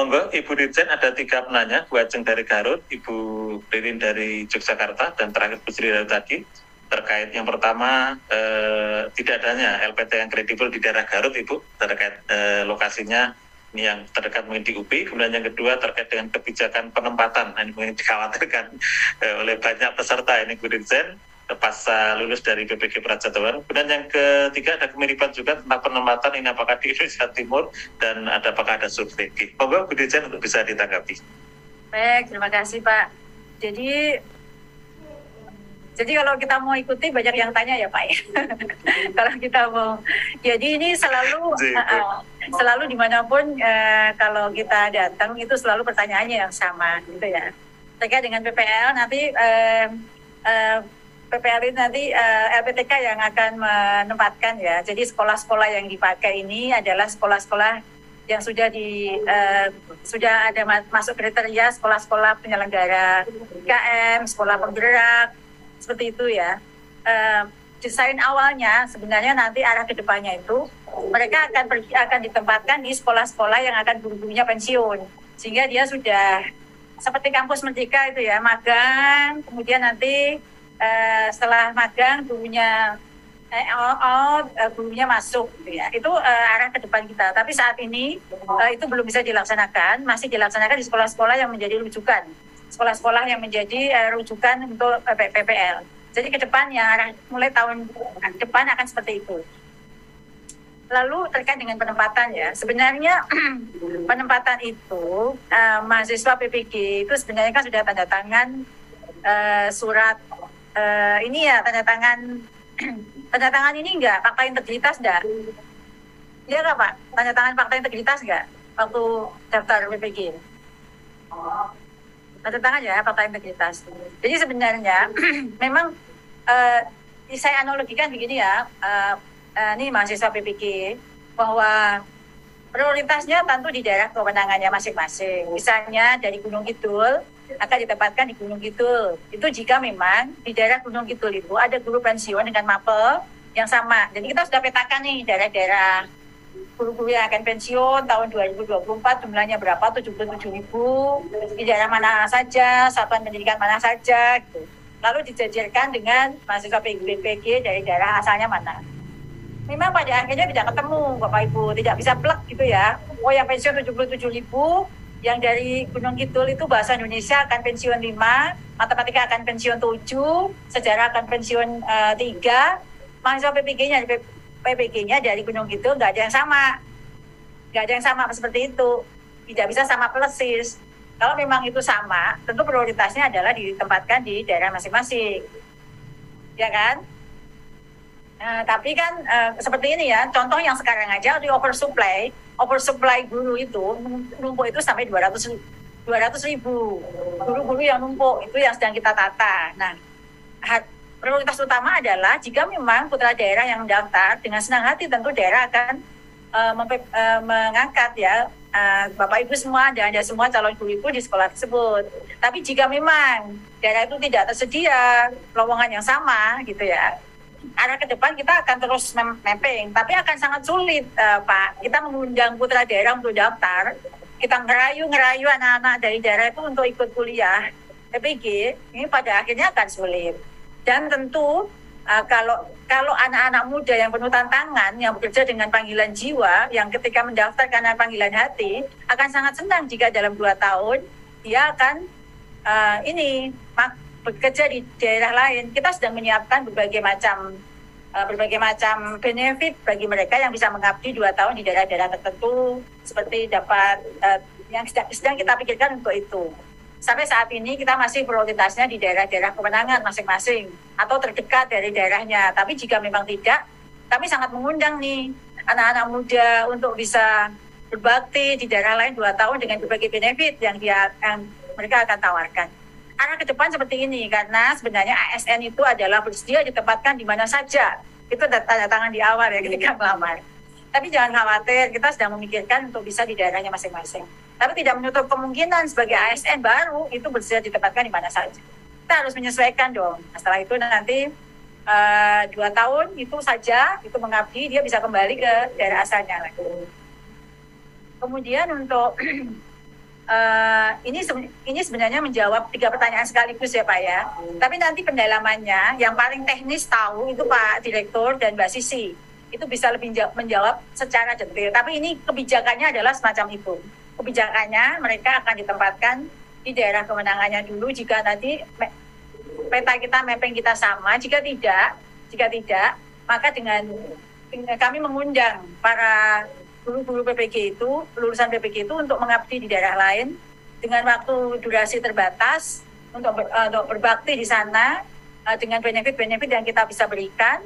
Monggo Ibu Dirjen, ada 3 penanya, Bu Ajeng dari Garut, Ibu Ririn dari Yogyakarta, dan terakhir Bu Sri dari tadi. Terkait yang pertama, tidak adanya LPT yang kredibel di daerah Garut, Ibu, terkait lokasinya ini yang terdekat mungkin di UPI. Kemudian yang kedua terkait dengan kebijakan penempatan, ini mungkin dikhawatirkan oleh banyak peserta ini Bu Dirjen pasca lulus dari BPG Prajatawan. Kemudian yang ketiga ada kemiripan juga tentang penempatan, ini apakah di Indonesia Timur dan apakah ada survei. Monggo Bu Dirjen untuk bisa ditanggapi. Baik, terima kasih Pak. Jadi kalau kita mau ikuti banyak yang tanya ya Pak ya. Kalau kita mau, jadi ini selalu dimanapun kalau kita datang itu selalu pertanyaannya yang sama gitu ya. Terkait dengan PPL nanti PPL ini nanti LPTK yang akan menempatkan ya. Jadi sekolah-sekolah yang dipakai ini adalah sekolah-sekolah yang sudah ada masuk kriteria sekolah-sekolah penyelenggara IKM, sekolah penggerak, seperti itu ya. Desain awalnya sebenarnya nanti arah kedepannya itu mereka akan ditempatkan di sekolah-sekolah yang akan guru-gurunya pensiun, sehingga dia sudah seperti kampus Merdeka itu ya, magang, kemudian nanti setelah magang gurunya gurunya masuk gitu ya. Itu arah ke depan kita. Tapi saat ini itu belum bisa dilaksanakan, masih dilaksanakan di sekolah-sekolah yang menjadi rujukan. Sekolah-sekolah yang menjadi rujukan untuk PPL. Jadi ke depan ya arah mulai tahun depan akan seperti itu. Lalu terkait dengan penempatan ya, sebenarnya penempatan itu mahasiswa PPG itu sebenarnya kan sudah tanda tangan surat ini ya, tanda tangan ini enggak fakta integritas enggak? Iya enggak Pak? Tanda tangan fakta integritas enggak waktu daftar PPG? Tanda tangan ya fakta integritas. Jadi sebenarnya memang saya analogikan begini ya, ini mahasiswa PPG bahwa prioritasnya tentu di daerah kewenangannya masing-masing. Misalnya dari Gunung Kidul akan ditempatkan di Gunung Kidul. Itu jika memang di daerah Gunung Kidul itu ada guru pensiun dengan mapel yang sama. Jadi kita sudah petakan nih daerah-daerah guru-guru yang akan pensiun tahun 2024 jumlahnya berapa, 77.000, di daerah mana saja, satuan pendidikan mana saja gitu. Lalu dijajarkan dengan mahasiswa PPG dari daerah asalnya mana. Memang pada akhirnya tidak ketemu Bapak Ibu, tidak bisa plek gitu ya. Oh yang pensiun 77.000, yang dari Gunung Kidul itu bahasa Indonesia akan pensiun 5, matematika akan pensiun 7, sejarah akan pensiun 3, mahasiswa PPG-nya dari Gunung Kidul nggak ada yang sama. Nggak ada yang sama seperti itu. Tidak bisa sama persis. Kalau memang itu sama, tentu prioritasnya adalah ditempatkan di daerah masing-masing. Ya kan? Tapi kan seperti ini ya, contoh yang sekarang aja di oversupply guru itu numpuk itu sampai 200.000 guru-guru yang numpuk itu yang sedang kita tata. Nah, prioritas utama adalah jika memang putra daerah yang mendaftar dengan senang hati tentu daerah akan mengangkat ya Bapak Ibu semua dan Anda semua calon guru itu di sekolah tersebut. Tapi jika memang daerah itu tidak tersedia lowongan yang sama gitu ya, arah ke depan kita akan terus mapping, tapi akan sangat sulit Pak. Kita mengundang putra daerah untuk daftar, kita ngerayu anak-anak dari daerah itu untuk ikut kuliah PPG, ini pada akhirnya akan sulit. Dan tentu kalau anak-anak muda yang penuh tantangan, yang bekerja dengan panggilan jiwa, yang ketika mendaftar karena panggilan hati, akan sangat senang jika dalam 2 tahun dia akan bekerja di daerah lain. Kita sedang menyiapkan berbagai macam benefit bagi mereka yang bisa mengabdi 2 tahun di daerah-daerah tertentu, seperti dapat yang sedang kita pikirkan untuk itu. Sampai saat ini kita masih prioritasnya di daerah-daerah kewenangan masing-masing atau terdekat dari daerahnya. Tapi jika memang tidak, kami sangat mengundang nih anak-anak muda untuk bisa berbakti di daerah lain 2 tahun dengan berbagai benefit yang mereka akan tawarkan. Arah ke depan seperti ini, karena sebenarnya ASN itu adalah bersedia ditempatkan di mana saja. Itu tanda tangan di awal ya ketika melamar. Tapi jangan khawatir, kita sedang memikirkan untuk bisa di daerahnya masing-masing. Tapi tidak menutup kemungkinan sebagai ASN baru itu bersedia ditempatkan di mana saja. Kita harus menyesuaikan dong. Setelah itu nanti 2 tahun itu saja, itu mengabdi, dia bisa kembali ke daerah asalnya lagi. Kemudian untuk ini sebenarnya menjawab 3 pertanyaan sekaligus ya Pak ya. Tapi nanti pendalamannya yang paling teknis tahu itu Pak Direktur dan Mbak Sisi. Itu bisa lebih menjawab secara detail. Tapi ini kebijakannya adalah semacam itu. Kebijakannya mereka akan ditempatkan di daerah kewenangannya dulu jika nanti peta kita, mapping kita sama. Jika tidak, maka dengan kami mengundang para guru-guru PPG itu, lulusan PPG itu untuk mengabdi di daerah lain dengan waktu durasi terbatas untuk berbakti di sana dengan benefit-benefit yang kita bisa berikan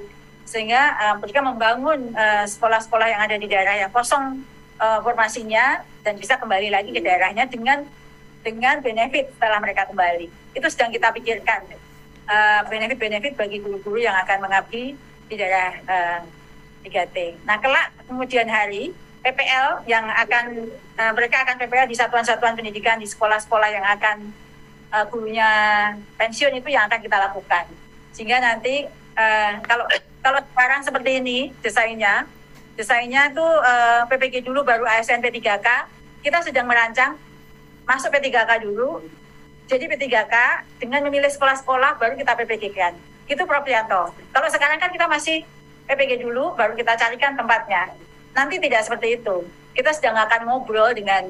sehingga mereka membangun sekolah-sekolah yang ada di daerah yang kosong formasinya dan bisa kembali lagi ke daerahnya dengan benefit setelah mereka kembali. Itu sedang kita pikirkan benefit-benefit bagi guru-guru yang akan mengabdi di daerah 3T. Nah, kelak kemudian hari PPL yang akan mereka akan PPL di satuan-satuan pendidikan di sekolah-sekolah yang akan gurunya pensiun itu yang akan kita lakukan. Sehingga nanti kalau sekarang seperti ini desainnya itu PPG dulu baru ASN P3K, kita sedang merancang masuk P3K dulu. Jadi P3K dengan memilih sekolah-sekolah baru kita PPG-kan. Itu Prof Prianto. Kalau sekarang kan kita masih PPG dulu baru kita carikan tempatnya. Nanti tidak seperti itu. Kita sedang akan ngobrol dengan,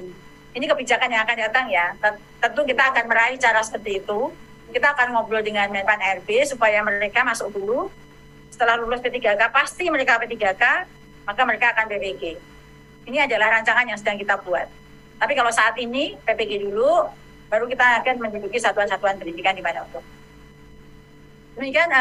ini kebijakan yang akan datang ya. Tentu kita akan meraih cara seperti itu. Kita akan ngobrol dengan Menpan RB supaya mereka masuk dulu. Setelah lulus P3K, pasti mereka P3K, maka mereka akan PPG. Ini adalah rancangan yang sedang kita buat. Tapi kalau saat ini, PPG dulu, baru kita akan menduduki satuan-satuan pendidikan di mana itu. Demikian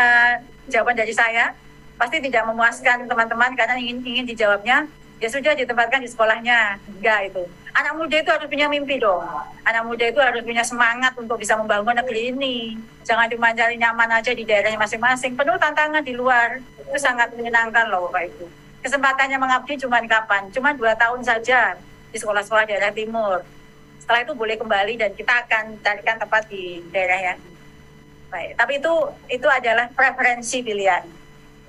jawaban dari saya. Pasti tidak memuaskan teman-teman karena ingin dijawabnya ya sudah ditempatkan di sekolahnya. Enggak itu. Anak muda itu harus punya mimpi dong. Anak muda itu harus punya semangat untuk bisa membangun negeri ini. Jangan cuma cari nyaman aja di daerahnya masing-masing. Penuh tantangan di luar. Itu sangat menyenangkan loh Pak Ibu. Kesempatannya mengabdi cuma kapan? Cuma 2 tahun saja di sekolah-sekolah daerah timur. Setelah itu boleh kembali dan kita akan carikan tempat di daerah yang baik. Tapi itu adalah preferensi pilihan.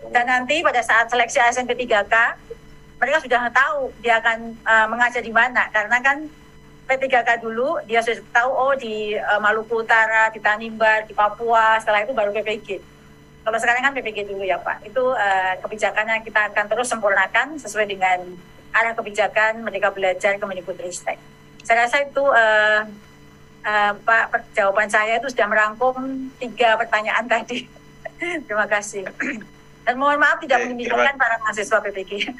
Dan nanti pada saat seleksi ASN P3K, mereka sudah tahu dia akan mengajar di mana. Karena kan P3K dulu, dia sudah tahu di Maluku Utara, di Tanimbar, di Papua, setelah itu baru PPG. Kalau sekarang kan PPG dulu ya Pak. Itu kebijakannya kita akan terus sempurnakan sesuai dengan arah kebijakan Merdeka Belajar Kemendikbudristek. Saya rasa itu Pak, jawaban saya itu sudah merangkum 3 pertanyaan tadi. Terima kasih. Dan mohon maaf tidak menyinggung para mahasiswa PPG.